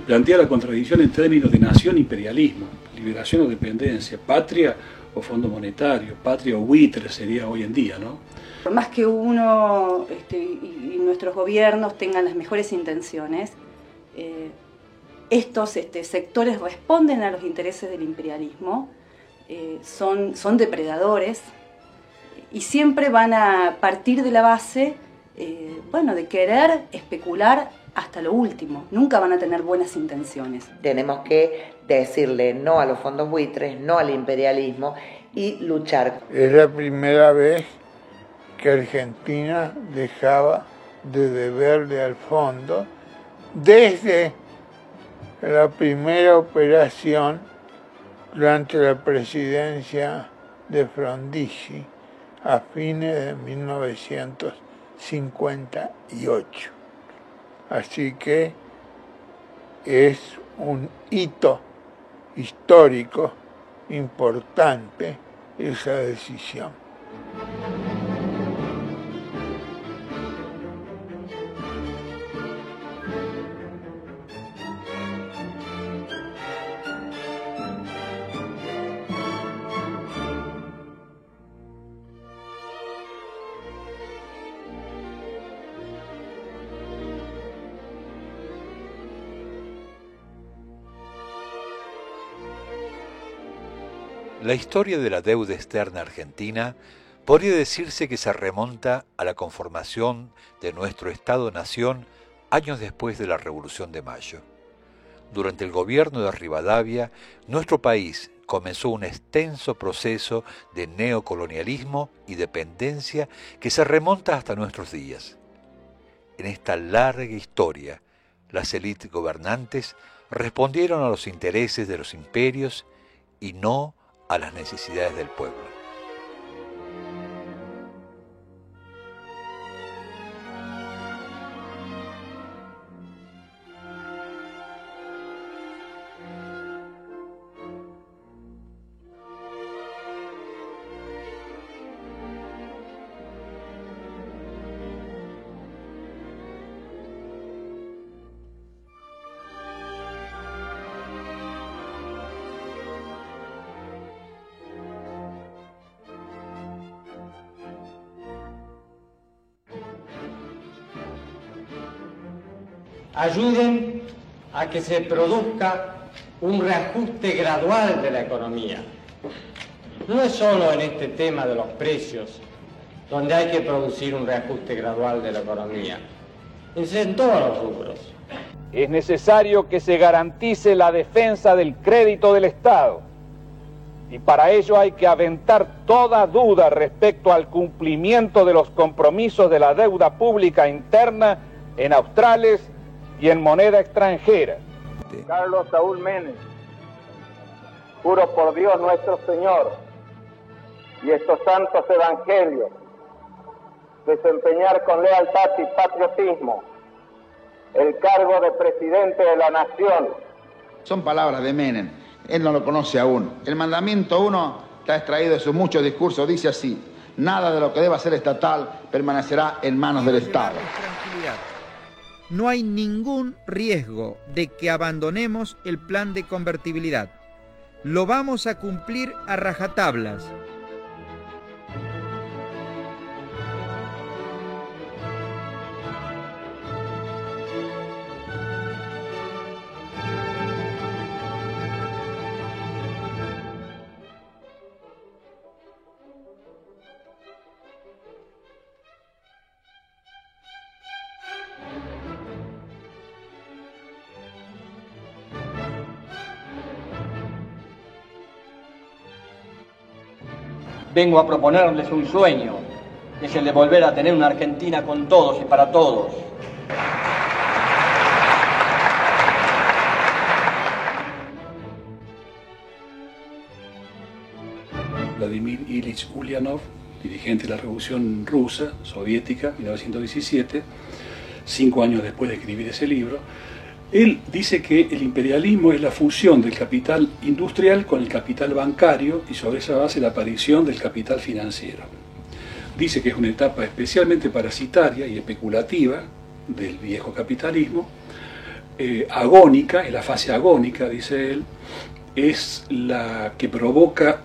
plantea la contradicción en términos de nación e imperialismo, liberación o dependencia, patria o fondo monetario, patria o buitre sería hoy en día, ¿no? Por más que uno y nuestros gobiernos tengan las mejores intenciones, estos sectores responden a los intereses del imperialismo, son depredadores y siempre van a partir de la base de querer especular hasta lo último. Nunca van a tener buenas intenciones. Tenemos que decirle no a los fondos buitres, no al imperialismo y luchar. Es la primera vez que Argentina dejaba de deberle al fondo desde la primera operación durante la presidencia de Frondizi a fines de 1958. Así que es un hito histórico importante esa decisión. La historia de la deuda externa argentina podría decirse que se remonta a la conformación de nuestro Estado-Nación años después de la Revolución de Mayo. Durante el gobierno de Rivadavia, nuestro país comenzó un extenso proceso de neocolonialismo y dependencia que se remonta hasta nuestros días. En esta larga historia, las élites gobernantes respondieron a los intereses de los imperios y no a las necesidades del pueblo. Ayuden a que se produzca un reajuste gradual de la economía. No es solo en este tema de los precios donde hay que producir un reajuste gradual de la economía, es en todos los rubros. Es necesario que se garantice la defensa del crédito del Estado y para ello hay que aventar toda duda respecto al cumplimiento de los compromisos de la deuda pública interna en australes y en moneda extranjera. Carlos Saúl Menem, juro por Dios nuestro Señor y estos santos evangelios, desempeñar con lealtad y patriotismo el cargo de presidente de la nación. Son palabras de Menem, él no lo conoce aún. El mandamiento 1 que ha extraído de sus muchos discursos dice así: nada de lo que deba ser estatal permanecerá en manos del Estado. No hay ningún riesgo de que abandonemos el plan de convertibilidad. Lo vamos a cumplir a rajatablas. Vengo a proponerles un sueño, que es el de volver a tener una Argentina con todos y para todos. Vladimir Ilich Ulyanov, dirigente de la Revolución Rusa, soviética, 1917, 5 años después de escribir ese libro, él dice que el imperialismo es la fusión del capital industrial con el capital bancario y sobre esa base la aparición del capital financiero. Dice que es una etapa especialmente parasitaria y especulativa del viejo capitalismo, agónica, en la fase agónica, dice él, es la que provoca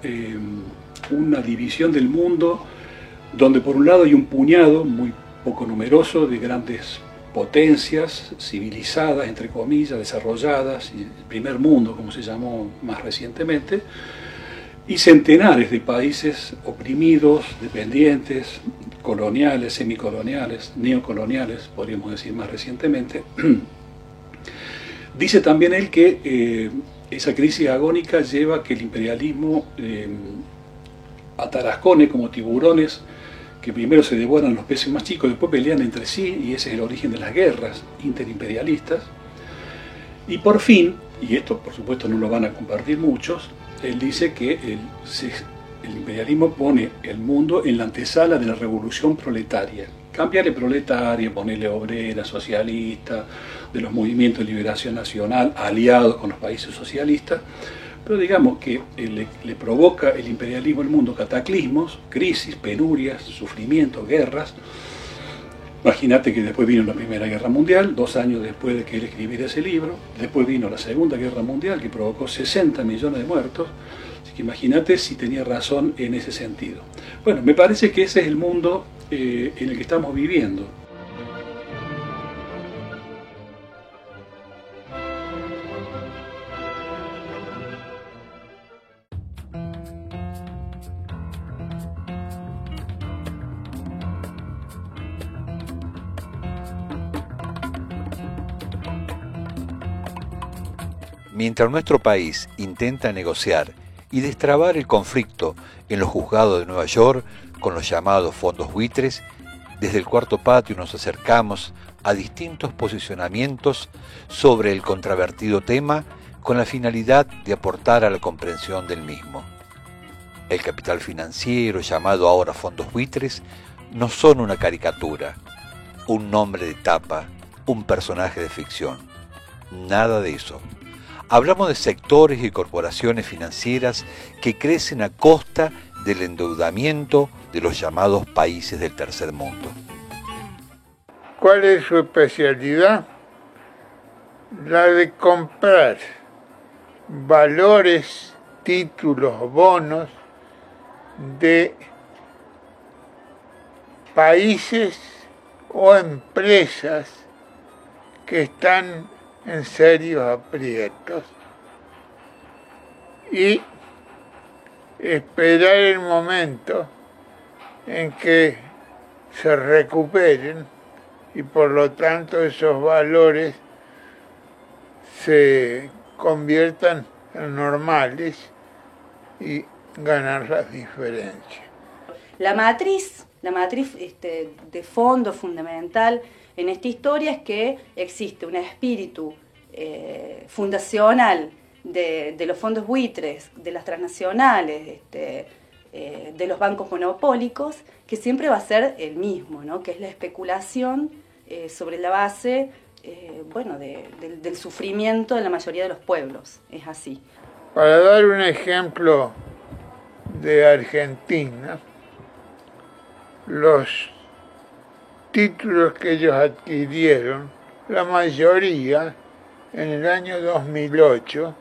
una división del mundo donde por un lado hay un puñado muy poco numeroso de grandes potencias civilizadas, entre comillas, desarrolladas, y el primer mundo, como se llamó más recientemente, y centenares de países oprimidos, dependientes, coloniales, semicoloniales, neocoloniales, podríamos decir más recientemente. Dice también él que esa crisis agónica lleva a que el imperialismo atarascone como tiburones que primero se devoran los peces más chicos, después pelean entre sí, y ese es el origen de las guerras interimperialistas. Y por fin, y esto por supuesto no lo van a compartir muchos, él dice que el imperialismo pone el mundo en la antesala de la revolución proletaria. Cambiarle proletaria, ponerle obrera, socialista, de los movimientos de liberación nacional aliados con los países socialistas, pero digamos que le provoca el imperialismo al mundo cataclismos, crisis, penurias, sufrimientos, guerras. Imagínate que después vino la Primera Guerra Mundial, 2 años después de que él escribiera ese libro, después vino la Segunda Guerra Mundial que provocó 60 millones de muertos, así que imagínate si tenía razón en ese sentido. Bueno, me parece que ese es el mundo en el que estamos viviendo. Mientras nuestro país intenta negociar y destrabar el conflicto en los juzgados de Nueva York con los llamados fondos buitres, desde el Cuarto Patio nos acercamos a distintos posicionamientos sobre el controvertido tema con la finalidad de aportar a la comprensión del mismo. El capital financiero, llamado ahora fondos buitres, no son una caricatura, un nombre de tapa, un personaje de ficción. Nada de eso. Hablamos de sectores y corporaciones financieras que crecen a costa del endeudamiento de los llamados países del tercer mundo. ¿Cuál es su especialidad? La de comprar valores, títulos, bonos de países o empresas que están en serios aprietos y esperar el momento en que se recuperen y por lo tanto esos valores se conviertan en normales y ganar las diferencias. La matriz de fondo fundamental en esta historia es que existe un espíritu fundacional de los fondos buitres, de las transnacionales, de los bancos monopólicos, que siempre va a ser el mismo, ¿no? Que es la especulación sobre la base del sufrimiento de la mayoría de los pueblos. Es así. Para dar un ejemplo de Argentina, los títulos que ellos adquirieron, la mayoría en el año 2008,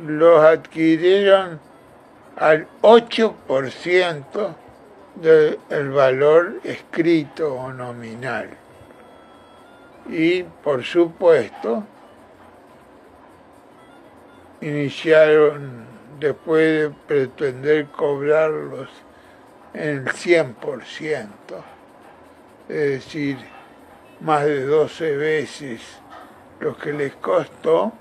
los adquirieron al 8% del valor escrito o nominal. Y, por supuesto, iniciaron, después de pretender cobrarlos en el 100%, es decir, más de 12 veces lo que les costó,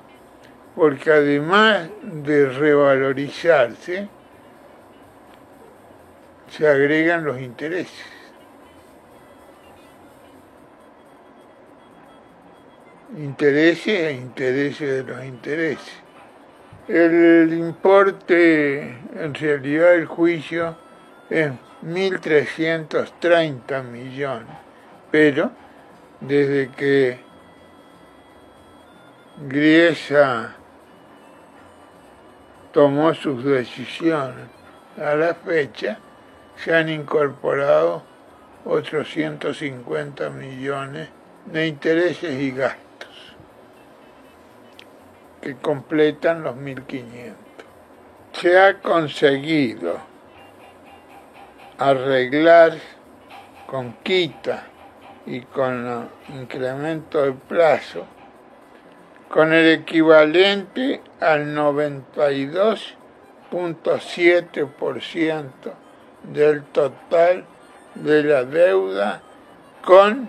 porque además de revalorizarse, se agregan los intereses. Intereses e intereses de los intereses. El importe, en realidad el juicio, es 1.330 millones, pero desde que Griesa tomó sus decisiones a la fecha, se han incorporado otros 150 millones de intereses y gastos. que completan los 1.500. Se ha conseguido arreglar con quita y con incremento de plazo con el equivalente al 92.7% del total de la deuda con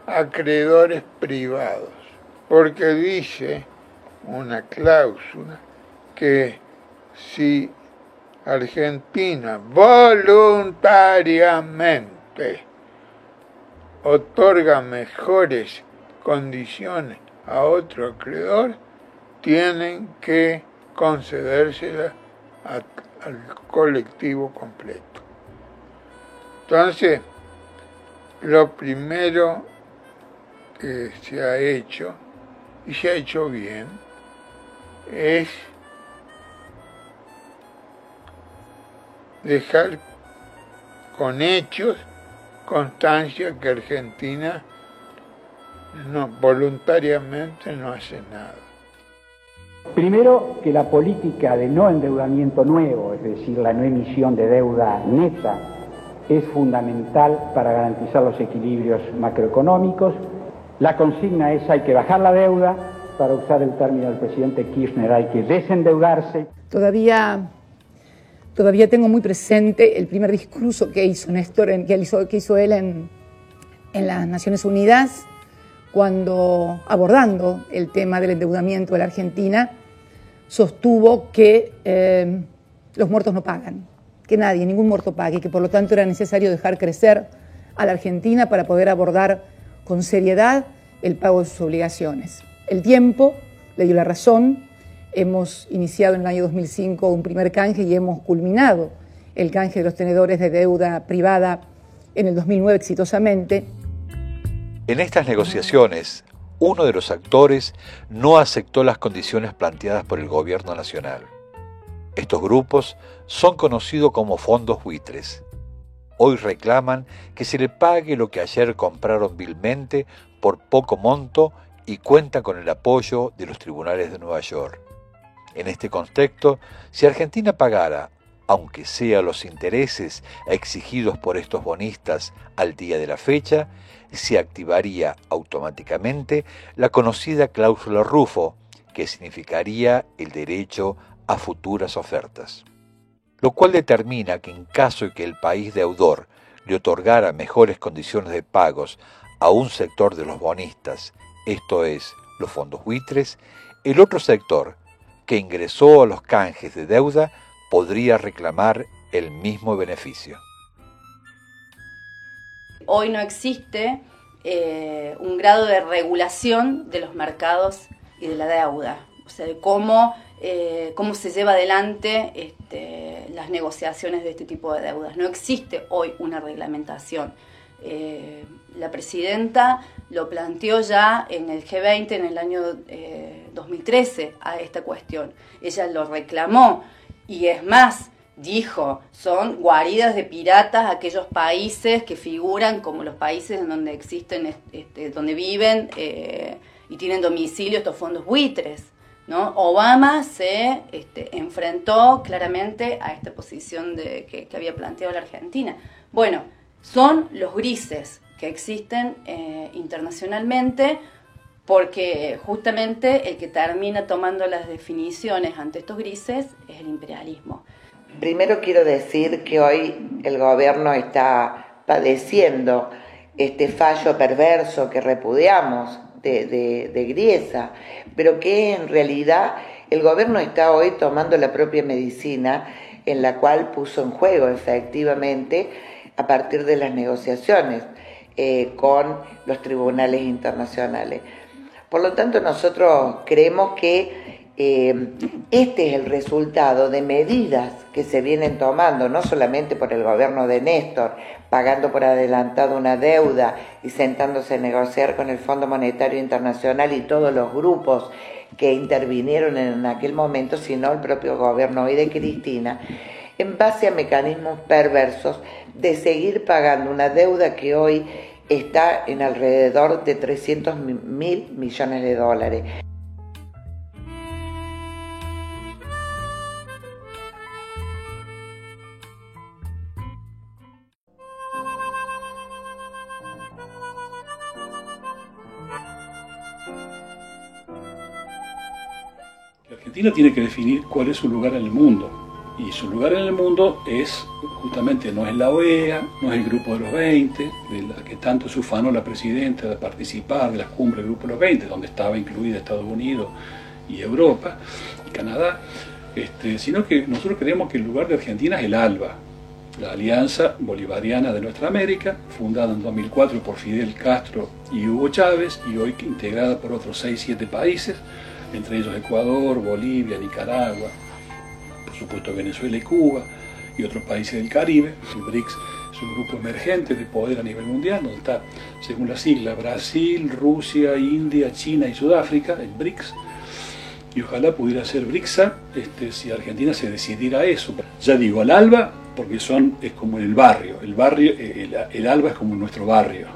acreedores privados, porque dice una cláusula que si Argentina voluntariamente otorga mejores condiciones a otro acreedor, tienen que concedérselas al colectivo completo. Entonces, lo primero que se ha hecho, y se ha hecho bien, es dejar con hechos constancia que Argentina voluntariamente no hace nada. Primero, que la política de no endeudamiento nuevo, es decir, la no emisión de deuda neta, es fundamental para garantizar los equilibrios macroeconómicos. La consigna es: hay que bajar la deuda, para usar el término del presidente Kirchner, hay que desendeudarse. Todavía tengo muy presente el primer discurso que hizo Néstor, que hizo él en las Naciones Unidas, cuando, abordando el tema del endeudamiento de la Argentina, sostuvo que los muertos no pagan, que nadie, ningún muerto pague, y que por lo tanto era necesario dejar crecer a la Argentina para poder abordar con seriedad el pago de sus obligaciones. El tiempo le dio la razón. Hemos iniciado en el año 2005 un primer canje y hemos culminado el canje de los tenedores de deuda privada en el 2009 exitosamente. En estas negociaciones, uno de los actores no aceptó las condiciones planteadas por el gobierno nacional. Estos grupos son conocidos como fondos buitres. Hoy reclaman que se le pague lo que ayer compraron vilmente por poco monto y cuentan con el apoyo de los tribunales de Nueva York. En este contexto, si Argentina pagara, aunque sea los intereses exigidos por estos bonistas al día de la fecha, se activaría automáticamente la conocida cláusula Rufo, que significaría el derecho a futuras ofertas. Lo cual determina que en caso de que el país deudor le otorgara mejores condiciones de pagos a un sector de los bonistas, esto es, los fondos buitres, el otro sector, que ingresó a los canjes de deuda, podría reclamar el mismo beneficio. Hoy no existe un grado de regulación de los mercados y de la deuda, o sea, de cómo se lleva adelante las negociaciones de este tipo de deudas. No existe hoy una reglamentación. La presidenta lo planteó ya en el G20 en el año 2013 a esta cuestión. Ella lo reclamó y es más, dijo, son guaridas de piratas aquellos países que figuran como los países en donde existen, donde viven y tienen domicilio estos fondos buitres, ¿no? Obama se enfrentó claramente a esta posición que había planteado la Argentina. Bueno, son los grises que existen internacionalmente, porque justamente el que termina tomando las definiciones ante estos grises es el imperialismo. Primero quiero decir que hoy el gobierno está padeciendo este fallo perverso que repudiamos de Griesa, pero que en realidad el gobierno está hoy tomando la propia medicina en la cual puso en juego efectivamente a partir de las negociaciones con los tribunales internacionales. Por lo tanto, nosotros creemos que este es el resultado de medidas que se vienen tomando, no solamente por el gobierno de Néstor, pagando por adelantado una deuda y sentándose a negociar con el Fondo Monetario Internacional y todos los grupos que intervinieron en aquel momento, sino el propio gobierno hoy de Cristina, en base a mecanismos perversos de seguir pagando una deuda que hoy está en alrededor de 300.000 millones de dólares. Argentina tiene que definir cuál es su lugar en el mundo. Y su lugar en el mundo es, justamente, no es la OEA, no es el Grupo de los 20, de la que tanto se ufanó la presidenta de participar de las cumbres del Grupo de los 20, donde estaba incluida Estados Unidos y Europa, y Canadá, sino que nosotros creemos que el lugar de Argentina es el ALBA, la Alianza Bolivariana de Nuestra América, fundada en 2004 por Fidel Castro y Hugo Chávez, y hoy integrada por otros 6-7 países, entre ellos Ecuador, Bolivia, Nicaragua, por supuesto Venezuela y Cuba, y otros países del Caribe. El BRICS es un grupo emergente de poder a nivel mundial, donde está, según las siglas, Brasil, Rusia, India, China y Sudáfrica, el BRICS, y ojalá pudiera ser BRICSA si Argentina se decidiera a eso. Ya digo, el ALBA, porque es como el barrio, el ALBA es como nuestro barrio,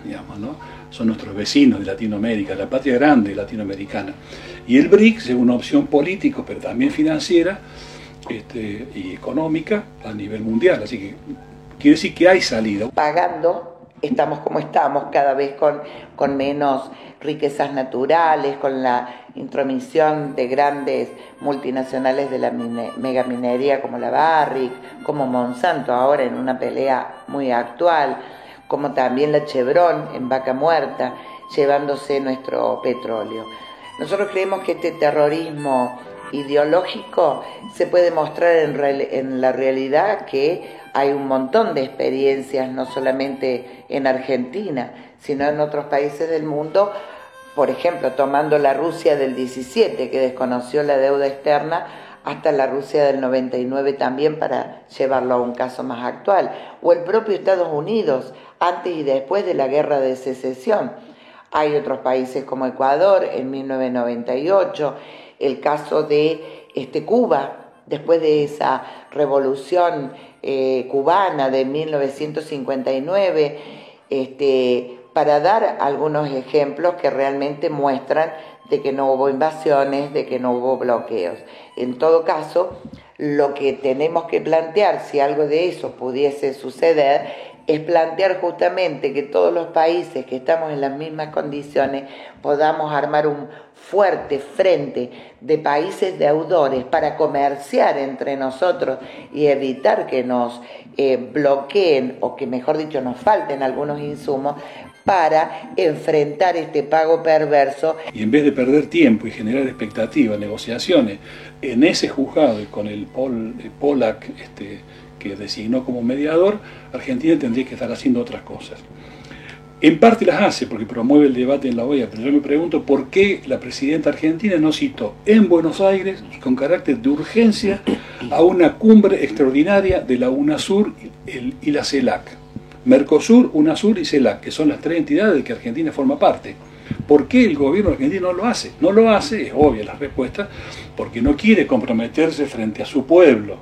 digamos, ¿no? Son nuestros vecinos de Latinoamérica, la patria grande latinoamericana. Y el BRICS es una opción política, pero también financiera y económica a nivel mundial. Así que quiere decir que hay salida. Pagando, estamos como estamos, cada vez con menos riquezas naturales, con la intromisión de grandes multinacionales de la megaminería como la Barrick, como Monsanto ahora en una pelea muy actual, como también la Chevron en Vaca Muerta, llevándose nuestro petróleo. Nosotros creemos que este terrorismo ideológico se puede mostrar en la realidad, que hay un montón de experiencias, no solamente en Argentina, sino en otros países del mundo. Por ejemplo, tomando la Rusia del 17, que desconoció la deuda externa, hasta la Rusia del 99 también, para llevarlo a un caso más actual, o el propio Estados Unidos, antes y después de la Guerra de Secesión. Hay otros países como Ecuador en 1998, el caso de Cuba, después de esa revolución cubana de 1959, para dar algunos ejemplos que realmente muestran de que no hubo invasiones, de que no hubo bloqueos. En todo caso, lo que tenemos que plantear, si algo de eso pudiese suceder, es plantear justamente que todos los países que estamos en las mismas condiciones podamos armar un fuerte frente de países deudores para comerciar entre nosotros y evitar que nos bloqueen, o que mejor dicho nos falten algunos insumos, para enfrentar este pago perverso. Y en vez de perder tiempo y generar expectativas, negociaciones en ese juzgado y con el Pollack que designó como mediador, Argentina tendría que estar haciendo otras cosas. En parte las hace porque promueve el debate en la OEA, pero yo me pregunto por qué la presidenta argentina no citó en Buenos Aires, con carácter de urgencia, a una cumbre extraordinaria de la UNASUR y la CELAC. Mercosur, UNASUR y CELAC, que son las tres entidades de que Argentina forma parte. ¿Por qué el gobierno argentino no lo hace? No lo hace, es obvia la respuesta, porque no quiere comprometerse frente a su pueblo.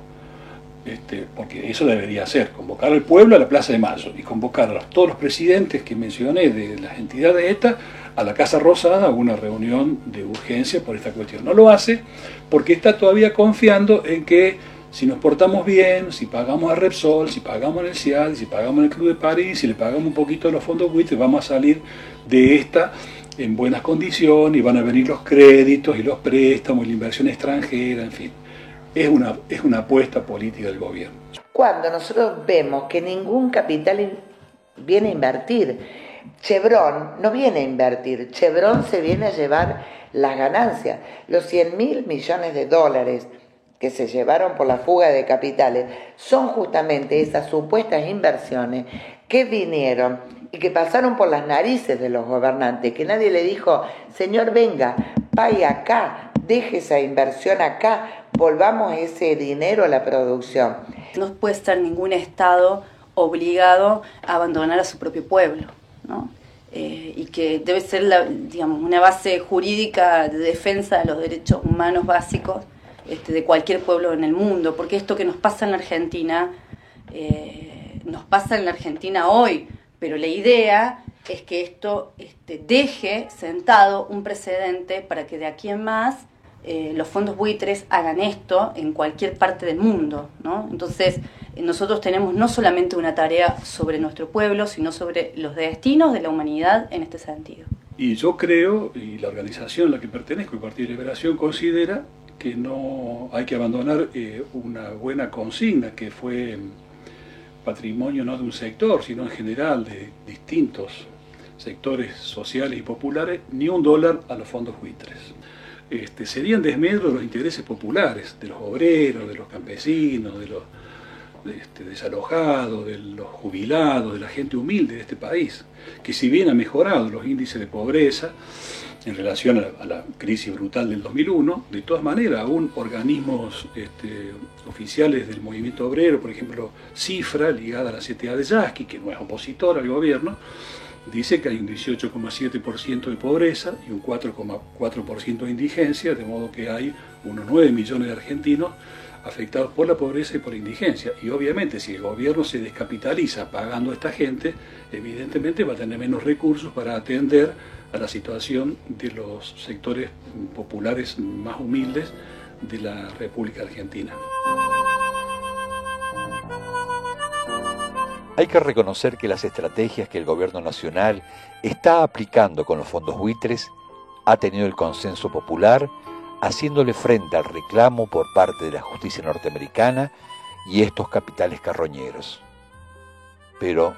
Porque eso debería hacer, convocar al pueblo a la Plaza de Mayo y convocar a todos los presidentes que mencioné de las entidades ETA a la Casa Rosada a una reunión de urgencia por esta cuestión. No lo hace porque está todavía confiando en que si nos portamos bien, si pagamos a Repsol, si pagamos en el CIAL, si pagamos en el Club de París, si le pagamos un poquito a los fondos buitres, vamos a salir de esta en buenas condiciones y van a venir los créditos y los préstamos y la inversión extranjera, en fin. Es una apuesta política del gobierno. Cuando nosotros vemos que ningún capital viene a invertir, Chevron no viene a invertir, Chevron se viene a llevar las ganancias. Los 100.000 millones de dólares que se llevaron por la fuga de capitales son justamente esas supuestas inversiones que vinieron y que pasaron por las narices de los gobernantes, que nadie le dijo, señor, venga, vaya acá, deje esa inversión acá, volvamos ese dinero a la producción. No puede estar ningún Estado obligado a abandonar a su propio pueblo, ¿no? Y que debe ser una base jurídica de defensa de los derechos humanos básicos de cualquier pueblo en el mundo, porque esto que nos pasa en la Argentina, nos pasa en la Argentina hoy, pero la idea es que esto deje sentado un precedente para que de aquí en más los fondos buitres hagan esto en cualquier parte del mundo, ¿no? Entonces, nosotros tenemos no solamente una tarea sobre nuestro pueblo, sino sobre los destinos de la humanidad en este sentido. Y yo creo, y la organización a la que pertenezco, el Partido de Liberación, considera que no hay que abandonar una buena consigna que fue patrimonio no de un sector, sino en general de distintos sectores sociales y populares, ni $1 a los fondos buitres. Serían desmedro de los intereses populares, de los obreros, de los campesinos, de los desalojados, de los jubilados, de la gente humilde de este país, que si bien ha mejorado los índices de pobreza en relación a la crisis brutal del 2001, de todas maneras aún organismos oficiales del movimiento obrero, por ejemplo Cifra, ligada a la CTA de Yasky, que no es opositor al gobierno, dice que hay un 18,7% de pobreza y un 4,4% de indigencia, de modo que hay unos 9 millones de argentinos afectados por la pobreza y por la indigencia. Y obviamente si el gobierno se descapitaliza pagando a esta gente, evidentemente va a tener menos recursos para atender a la situación de los sectores populares más humildes de la República Argentina. Hay que reconocer que las estrategias que el gobierno nacional está aplicando con los fondos buitres ha tenido el consenso popular, haciéndole frente al reclamo por parte de la justicia norteamericana y estos capitales carroñeros. Pero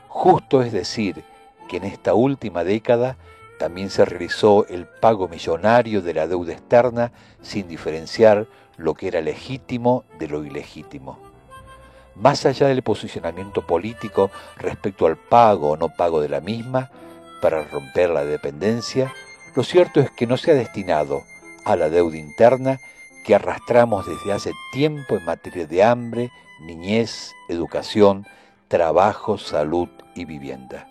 justo es decir que en esta última década también se realizó el pago millonario de la deuda externa sin diferenciar lo que era legítimo de lo ilegítimo. Más allá del posicionamiento político respecto al pago o no pago de la misma, para romper la dependencia, lo cierto es que no se ha destinado a la deuda interna que arrastramos desde hace tiempo en materia de hambre, niñez, educación, trabajo, salud y vivienda.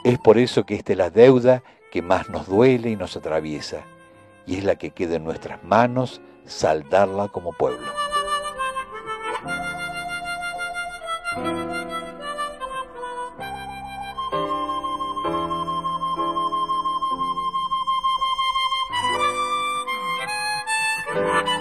Es por eso que esta es la deuda que más nos duele y nos atraviesa, y es la que queda en nuestras manos saldarla como pueblo. Thank you.